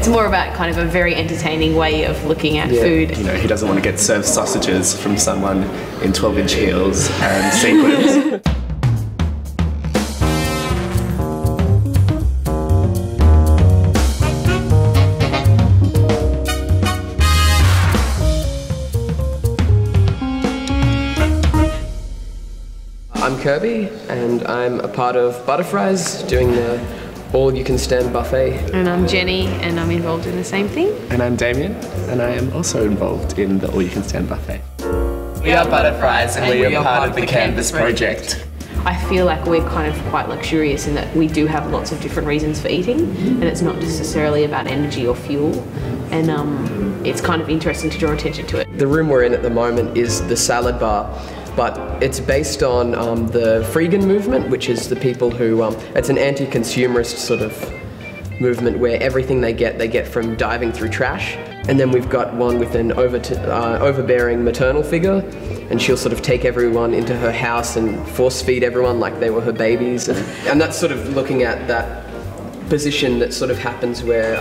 It's more about kind of a very entertaining way of looking at food. You know, he doesn't want to get served sausages from someone in 12-inch heels and sequins. I'm Kirby, and I'm a part of Butterfries, doing the all-you-can-stand buffet. And I'm Jenny, and I'm involved in the same thing. And I'm Damien, and I am also involved in the all-you-can-stand buffet. We are Butterfries, and we are part of the Canvas project. I feel like we're kind of quite luxurious in that we do have lots of different reasons for eating, and it's not necessarily about energy or fuel. And it's kind of interesting to draw attention to it. The room we're in at the moment is the salad bar, but it's based on the freegan movement, which is the people who, it's an anti-consumerist sort of movement where everything they get from diving through trash. And then we've got one with an overbearing maternal figure, and she'll sort of take everyone into her house and force feed everyone like they were her babies. And that's sort of looking at that position that sort of happens where,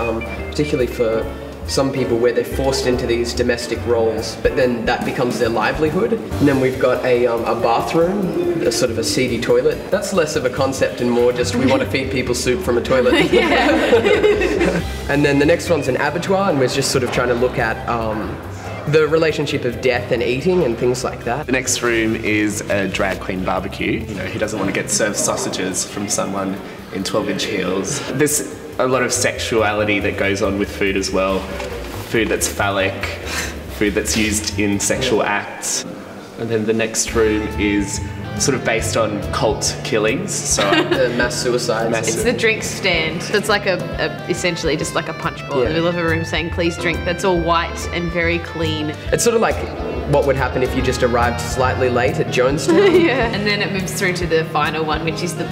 particularly for some people, where they're forced into these domestic roles, but then that becomes their livelihood. And then we've got a bathroom, a sort of a seedy toilet. That's less of a concept and more just we want to feed people soup from a toilet. And then the next one's an abattoir, and we're just sort of trying to look at the relationship of death and eating and things like that. The next room is a drag queen barbecue. You know, he doesn't want to get served sausages from someone in 12-inch heels. There's a lot of sexuality that goes on with food as well. Food that's phallic, food that's used in sexual acts. And then the next room is sort of based on cult killings. So mass suicides. It's the drink stand. So it's like essentially just like a punch bowl in the middle of a room saying, please drink. That's all white and very clean. It's sort of like what would happen if you just arrived slightly late at Jonestown. Yeah. And then it moves through to the final one, which is the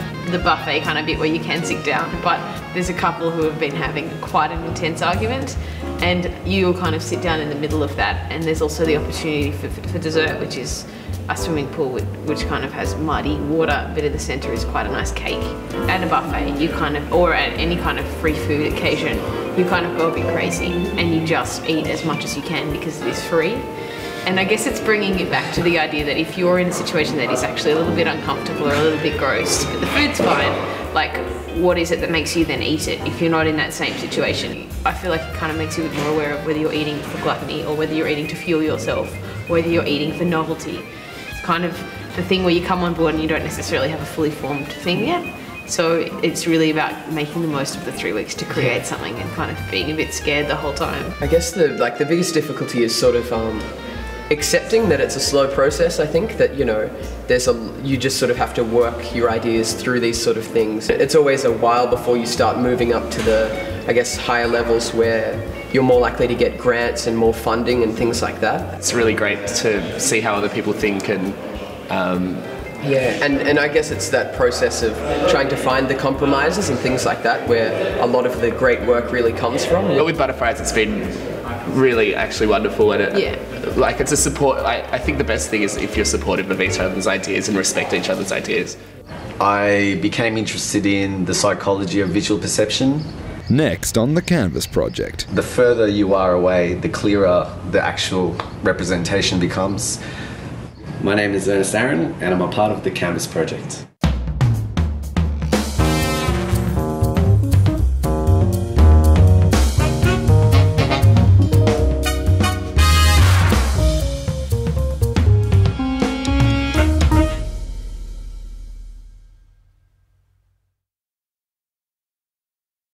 buffet kind of bit where you can sit down. But there's a couple who have been having quite an intense argument, and you'll kind of sit down in the middle of that. And there's also the opportunity for dessert, which is a swimming pool which kind of has muddy water, but in the centre is quite a nice cake. At a buffet, you kind of, or at any kind of free food occasion, you kind of go a bit crazy and you just eat as much as you can because it is free. And I guess it's bringing it back to the idea that if you're in a situation that is actually a little bit uncomfortable or a little bit gross, but the food's fine, like, what is it that makes you then eat it if you're not in that same situation? I feel like it kind of makes you a bit more aware of whether you're eating for gluttony or whether you're eating to fuel yourself, or whether you're eating for novelty. It's kind of the thing where you come on board and you don't necessarily have a fully formed thing yet. So it's really about making the most of the 3 weeks to create something and kind of being a bit scared the whole time. I guess the biggest difficulty is sort of accepting that it's a slow process. I think that, you know, you just sort of have to work your ideas through these sort of things. It's always a while before you start moving up to the, I guess, higher levels where you're more likely to get grants and more funding and things like that. it's really great to see how other people think and yeah, and I guess it's that process of trying to find the compromises and things like that where a lot of the great work really comes from. But with Butterfries, it's been really actually wonderful, and like it's a support. I think the best thing is if you're supportive of each other's ideas and respect each other's ideas. I became interested in the psychology of visual perception. Next on the Canvas project. The further you are away, the clearer the actual representation becomes. My name is Ernest Aaron, and I'm a part of the Canvas project.